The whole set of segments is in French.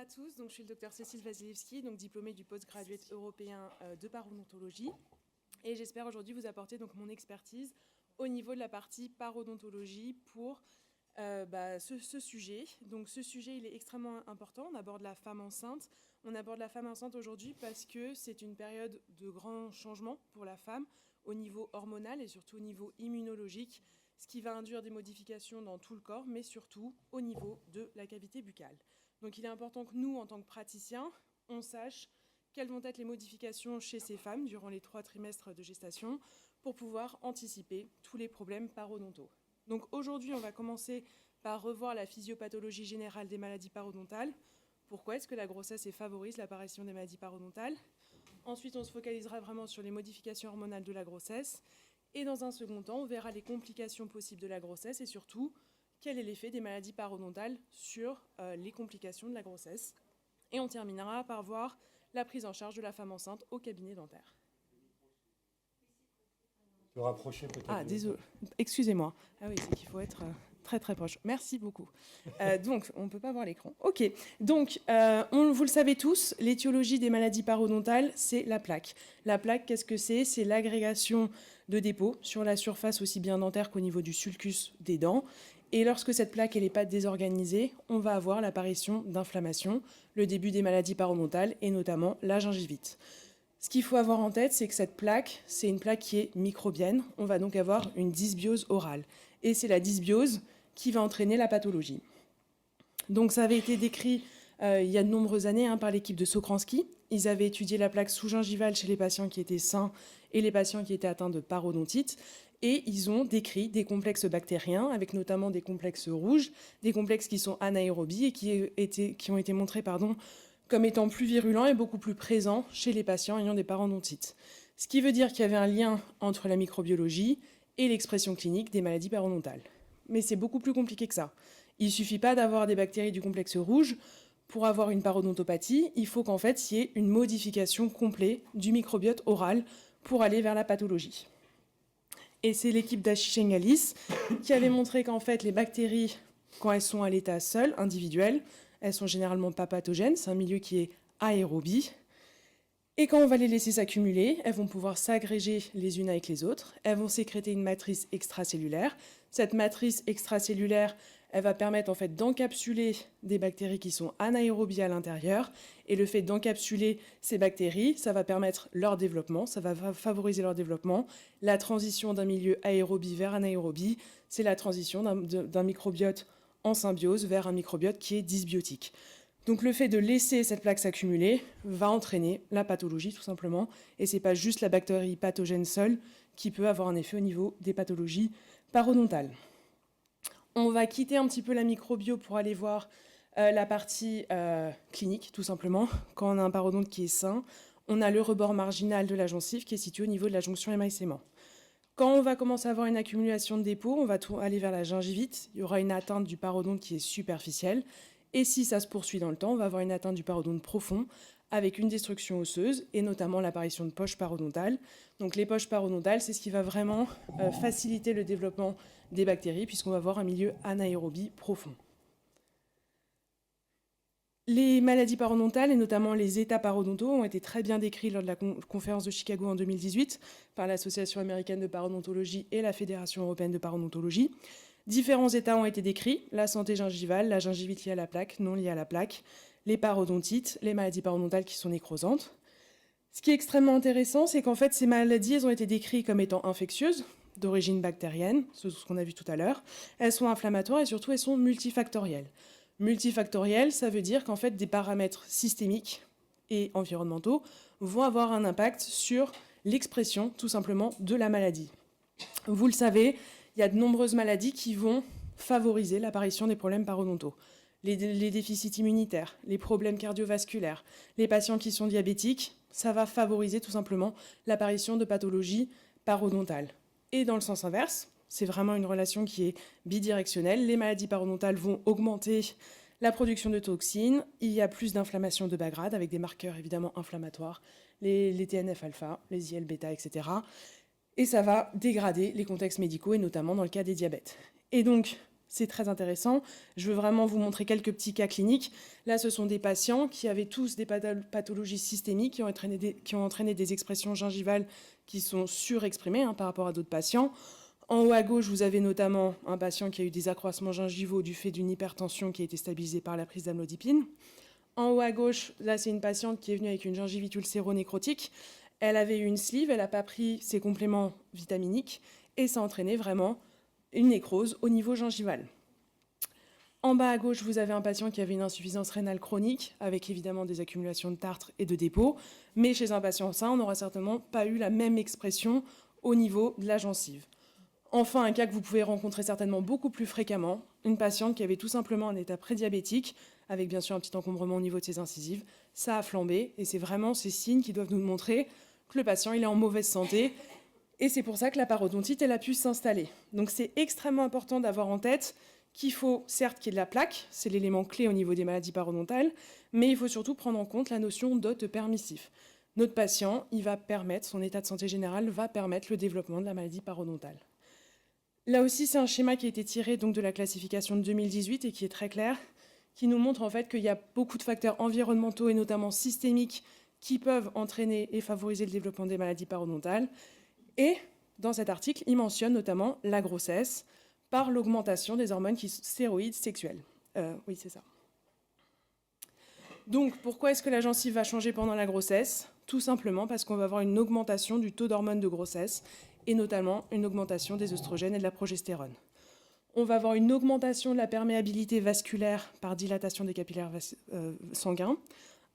à tous, donc je suis le docteur Cécile Wasilewski, donc diplômée du postgraduate européen de parodontologie. Et j'espère aujourd'hui vous apporter donc mon expertise au niveau de la partie parodontologie pour ce sujet. Donc ce sujet, il est extrêmement important. On aborde la femme enceinte. On aborde la femme enceinte aujourd'hui parce que c'est une période de grands changements pour la femme au niveau hormonal et surtout au niveau immunologique, ce qui va induire des modifications dans tout le corps, mais surtout au niveau de la cavité buccale. Donc il est important que nous, en tant que praticiens, on sache quelles vont être les modifications chez ces femmes durant les 3 trimestres de gestation pour pouvoir anticiper tous les problèmes parodontaux. Donc aujourd'hui, on va commencer par revoir la physiopathologie générale des maladies parodontales. Pourquoi est-ce que la grossesse favorise l'apparition des maladies parodontales? Ensuite, on se focalisera vraiment sur les modifications hormonales de la grossesse. Et dans un second temps, on verra les complications possibles de la grossesse et surtout, quel est l'effet des maladies parodontales sur les complications de la grossesse. Et on terminera par voir la prise en charge de la femme enceinte au cabinet dentaire. Te rapprocher peut-être. Ah, désolé, excusez-moi. Ah oui, c'est qu'il faut être très très proche. Merci beaucoup. Donc, on ne peut pas voir l'écran. Ok, donc, vous le savez tous, l'étiologie des maladies parodontales, c'est la plaque. La plaque, qu'est-ce que c'est? C'est l'agrégation de dépôts sur la surface aussi bien dentaire qu'au niveau du sulcus des dents. Et lorsque cette plaque n'est pas désorganisée, on va avoir l'apparition d'inflammation, le début des maladies parodontales et notamment la gingivite. Ce qu'il faut avoir en tête, c'est que cette plaque, c'est une plaque qui est microbienne. On va donc avoir une dysbiose orale. Et c'est la dysbiose qui va entraîner la pathologie. Donc ça avait été décrit il y a de nombreuses années par l'équipe de Sokransky. Ils avaient étudié la plaque sous-gingivale chez les patients qui étaient sains et les patients qui étaient atteints de parodontite. Et ils ont décrit des complexes bactériens, avec notamment des complexes rouges, des complexes qui sont anaérobies et qui ont été montrés comme étant plus virulents et beaucoup plus présents chez les patients ayant des parodontites. Ce qui veut dire qu'il y avait un lien entre la microbiologie et l'expression clinique des maladies parodontales. Mais c'est beaucoup plus compliqué que ça. Il ne suffit pas d'avoir des bactéries du complexe rouge pour avoir une parodontopathie. Il faut qu'en fait, il y ait une modification complète du microbiote oral pour aller vers la pathologie. Et c'est l'équipe d'Achishengalis qui avait montré qu'en fait, les bactéries, quand elles sont à l'état seul, individuel, elles sont généralement pas pathogènes, c'est un milieu qui est aérobie. Et quand on va les laisser s'accumuler, elles vont pouvoir s'agréger les unes avec les autres, elles vont sécréter une matrice extracellulaire. Cette matrice extracellulaire, elle va permettre en fait d'encapsuler des bactéries qui sont anaérobies à l'intérieur. Et le fait d'encapsuler ces bactéries, ça va permettre leur développement, ça va favoriser leur développement. La transition d'un milieu aérobie vers anaérobie, c'est la transition d'un microbiote en symbiose vers un microbiote qui est dysbiotique. Donc le fait de laisser cette plaque s'accumuler va entraîner la pathologie tout simplement. Et ce n'est pas juste la bactérie pathogène seule qui peut avoir un effet au niveau des pathologies parodontales. On va quitter un petit peu la microbio pour aller voir la partie clinique tout simplement. Quand on a un parodonte qui est sain, on a le rebord marginal de la gencive qui est situé au niveau de la jonction émail-sément. Quand on va commencer à avoir une accumulation de dépôts, on va aller vers la gingivite. Il y aura une atteinte du parodonte qui est superficielle. Et si ça se poursuit dans le temps, on va avoir une atteinte du parodonte profond avec une destruction osseuse et notamment l'apparition de poches parodontales. Donc les poches parodontales, c'est ce qui va vraiment faciliter le développement des bactéries puisqu'on va avoir un milieu anaérobie profond. Les maladies parodontales et notamment les états parodontaux ont été très bien décrits lors de la conférence de Chicago en 2018 par l'Association américaine de parodontologie et la Fédération européenne de parodontologie. Différents états ont été décrits, la santé gingivale, la gingivite liée à la plaque, non liée à la plaque, les parodontites, les maladies parodontales qui sont nécrosantes. Ce qui est extrêmement intéressant, c'est qu'en fait, ces maladies, elles ont été décrites comme étant infectieuses, d'origine bactérienne, c'est ce qu'on a vu tout à l'heure. Elles sont inflammatoires et surtout, elles sont multifactorielles. Multifactorielles, ça veut dire qu'en fait, des paramètres systémiques et environnementaux vont avoir un impact sur l'expression, tout simplement, de la maladie. Vous le savez, il y a de nombreuses maladies qui vont favoriser l'apparition des problèmes parodontaux. Les déficits immunitaires, les problèmes cardiovasculaires, les patients qui sont diabétiques, ça va favoriser tout simplement l'apparition de pathologies parodontales. Et dans le sens inverse, c'est vraiment une relation qui est bidirectionnelle. Les maladies parodontales vont augmenter la production de toxines, il y a plus d'inflammation de bas grade avec des marqueurs évidemment inflammatoires, les TNF-alpha, les IL-bêta, etc. Et ça va dégrader les contextes médicaux et notamment dans le cas des diabètes. Et donc, C'est très intéressant. Je veux vraiment vous montrer quelques petits cas cliniques. Là, ce sont des patients qui avaient tous des pathologies systémiques, qui ont entraîné des expressions gingivales qui sont surexprimées par rapport à d'autres patients. En haut à gauche, vous avez notamment un patient qui a eu des accroissements gingivaux du fait d'une hypertension qui a été stabilisée par la prise d'amlodipine. En haut à gauche, là, c'est une patiente qui est venue avec une gingivite ulcéro-nécrotique. Elle avait eu une sleeve, elle n'a pas pris ses compléments vitaminiques et ça a entraîné vraiment une nécrose au niveau gingival. En bas à gauche, vous avez un patient qui avait une insuffisance rénale chronique, avec évidemment des accumulations de tartre et de dépôts, mais chez un patient sain, on n'aura certainement pas eu la même expression au niveau de la gencive. Enfin, un cas que vous pouvez rencontrer certainement beaucoup plus fréquemment, une patiente qui avait tout simplement un état prédiabétique, avec bien sûr un petit encombrement au niveau de ses incisives. Ça a flambé, et c'est vraiment ces signes qui doivent nous montrer que le patient il est en mauvaise santé, et c'est pour ça que la parodontite elle a pu s'installer. Donc c'est extrêmement important d'avoir en tête qu'il faut certes qu'il y ait de la plaque, c'est l'élément clé au niveau des maladies parodontales, mais il faut surtout prendre en compte la notion d'hôte permissif. Notre patient, son état de santé général va permettre le développement de la maladie parodontale. Là aussi, c'est un schéma qui a été tiré donc, de la classification de 2018 et qui est très clair, qui nous montre en fait qu'il y a beaucoup de facteurs environnementaux et notamment systémiques qui peuvent entraîner et favoriser le développement des maladies parodontales. Et dans cet article, il mentionne notamment la grossesse par l'augmentation des hormones stéroïdes sexuelles. Oui, c'est ça. Donc, pourquoi est-ce que la gencive va changer pendant la grossesse? Tout simplement parce qu'on va avoir une augmentation du taux d'hormones de grossesse et notamment une augmentation des œstrogènes et de la progestérone. On va avoir une augmentation de la perméabilité vasculaire par dilatation des capillaires sanguins,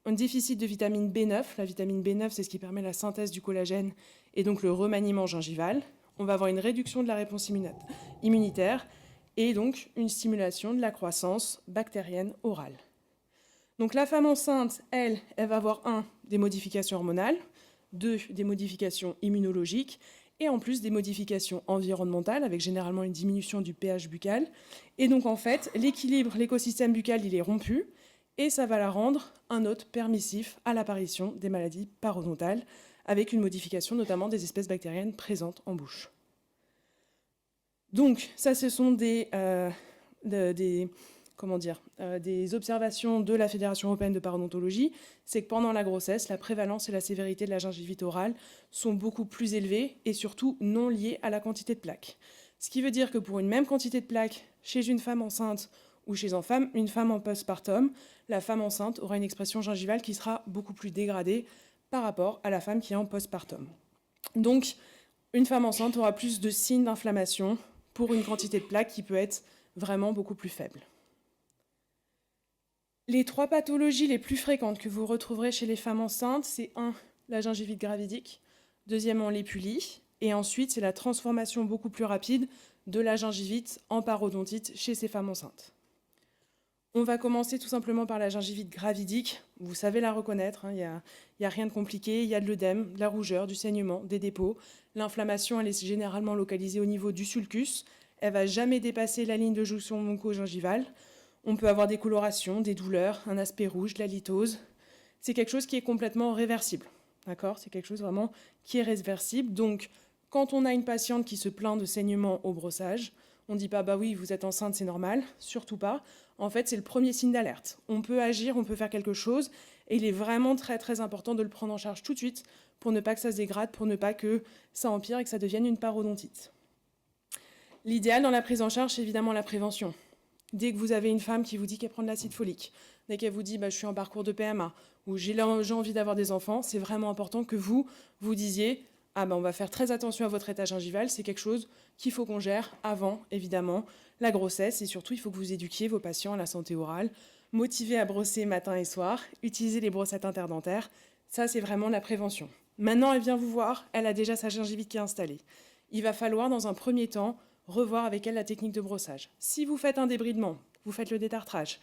un déficit de vitamine B9. La vitamine B9, c'est ce qui permet la synthèse du collagène et donc le remaniement gingival. On va avoir une réduction de la réponse immunitaire et donc une stimulation de la croissance bactérienne orale. Donc la femme enceinte, elle va avoir des modifications hormonales, 2, des modifications immunologiques, et en plus des modifications environnementales, avec généralement une diminution du pH buccal. Et donc en fait, l'écosystème buccal, il est rompu, et ça va la rendre un hôte permissif à l'apparition des maladies parodontales, avec une modification notamment des espèces bactériennes présentes en bouche. Donc ça, ce sont des observations de la Fédération européenne de parodontologie, c'est que pendant la grossesse, la prévalence et la sévérité de la gingivite orale sont beaucoup plus élevées et surtout non liées à la quantité de plaques. Ce qui veut dire que pour une même quantité de plaques chez une femme enceinte ou chez une femme en postpartum, la femme enceinte aura une expression gingivale qui sera beaucoup plus dégradée par rapport à la femme qui est en postpartum. Donc, une femme enceinte aura plus de signes d'inflammation pour une quantité de plaques qui peut être vraiment beaucoup plus faible. Les 3 pathologies les plus fréquentes que vous retrouverez chez les femmes enceintes, c'est 1, la gingivite gravidique, deuxièmement l'épulie, et ensuite c'est la transformation beaucoup plus rapide de la gingivite en parodontite chez ces femmes enceintes. On va commencer tout simplement par la gingivite gravidique. Vous savez la reconnaître, il n'y a rien de compliqué, il y a de l'œdème, de la rougeur, du saignement, des dépôts. L'inflammation, elle est généralement localisée au niveau du sulcus. Elle ne va jamais dépasser la ligne de jonction onco-gingivale. On peut avoir des colorations, des douleurs, un aspect rouge, de la litose. C'est quelque chose qui est complètement réversible. D'accord ? C'est quelque chose vraiment qui est réversible. Donc, quand on a une patiente qui se plaint de saignement au brossage, on ne dit pas « bah oui, vous êtes enceinte, c'est normal », surtout pas. En fait, c'est le premier signe d'alerte. On peut agir, on peut faire quelque chose, et il est vraiment très très important de le prendre en charge tout de suite pour ne pas que ça se dégrade, pour ne pas que ça empire et que ça devienne une parodontite. L'idéal dans la prise en charge, c'est évidemment la prévention. Dès que vous avez une femme qui vous dit qu'elle prend de l'acide folique, dès qu'elle vous dit je suis en parcours de PMA ou j'ai envie d'avoir des enfants, c'est vraiment important que vous disiez on va faire très attention à votre état gingival, c'est quelque chose qu'il faut qu'on gère avant, évidemment, la grossesse, et surtout, il faut que vous éduquiez vos patients à la santé orale, motivés à brosser matin et soir, utiliser les brossettes interdentaires, ça, c'est vraiment la prévention. Maintenant, elle vient vous voir, elle a déjà sa gingivite qui est installée. Il va falloir, dans un premier temps, revoir avec elle la technique de brossage. Si vous faites un débridement, vous faites le détartrage,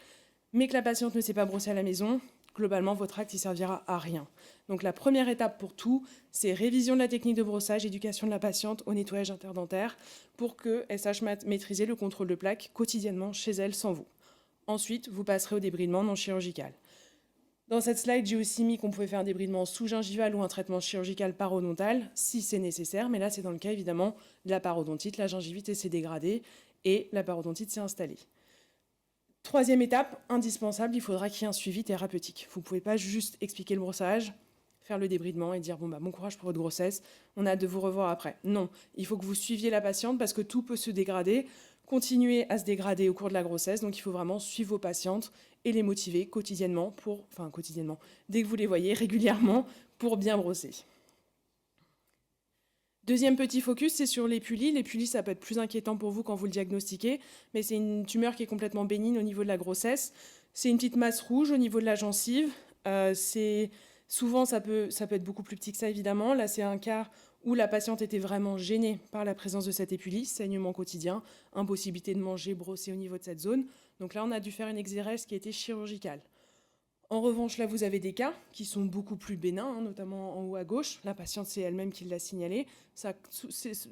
mais que la patiente ne s'est pas brossée à la maison, globalement, votre acte ne servira à rien. Donc la première étape pour tout, c'est révision de la technique de brossage, éducation de la patiente au nettoyage interdentaire pour qu'elle sache maîtriser le contrôle de plaques quotidiennement chez elle sans vous. Ensuite, vous passerez au débridement non chirurgical. Dans cette slide, j'ai aussi mis qu'on pouvait faire un débridement sous-gingival ou un traitement chirurgical parodontal si c'est nécessaire, mais là c'est dans le cas évidemment de la parodontite, la gingivite s'est dégradée et la parodontite s'est installée. Troisième étape, indispensable, il faudra qu'il y ait un suivi thérapeutique. Vous ne pouvez pas juste expliquer le brossage, faire le débridement et dire bon courage pour votre grossesse, on a hâte de vous revoir après. Non, il faut que vous suiviez la patiente parce que tout peut se dégrader, continuer à se dégrader au cours de la grossesse, donc il faut vraiment suivre vos patientes et les motiver quotidiennement, dès que vous les voyez régulièrement, pour bien brosser. Deuxième petit focus, c'est sur les pulis. Les pulis, ça peut être plus inquiétant pour vous quand vous le diagnostiquez, mais c'est une tumeur qui est complètement bénigne au niveau de la grossesse. C'est une petite masse rouge au niveau de la gencive. Souvent, ça peut être beaucoup plus petit que ça, évidemment. Là, c'est un cas où la patiente était vraiment gênée par la présence de cette épulie, saignement quotidien, impossibilité de manger, brosser au niveau de cette zone. Donc là, on a dû faire une exérèse qui a été chirurgicale. En revanche, là, vous avez des cas qui sont beaucoup plus bénins, notamment en haut à gauche. La patiente, c'est elle-même qui l'a signalé.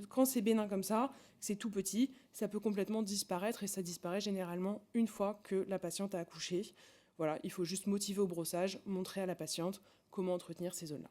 Quand c'est bénin comme ça, c'est tout petit, ça peut complètement disparaître et ça disparaît généralement une fois que la patiente a accouché. Voilà, il faut juste motiver au brossage, montrer à la patiente comment entretenir ces zones-là.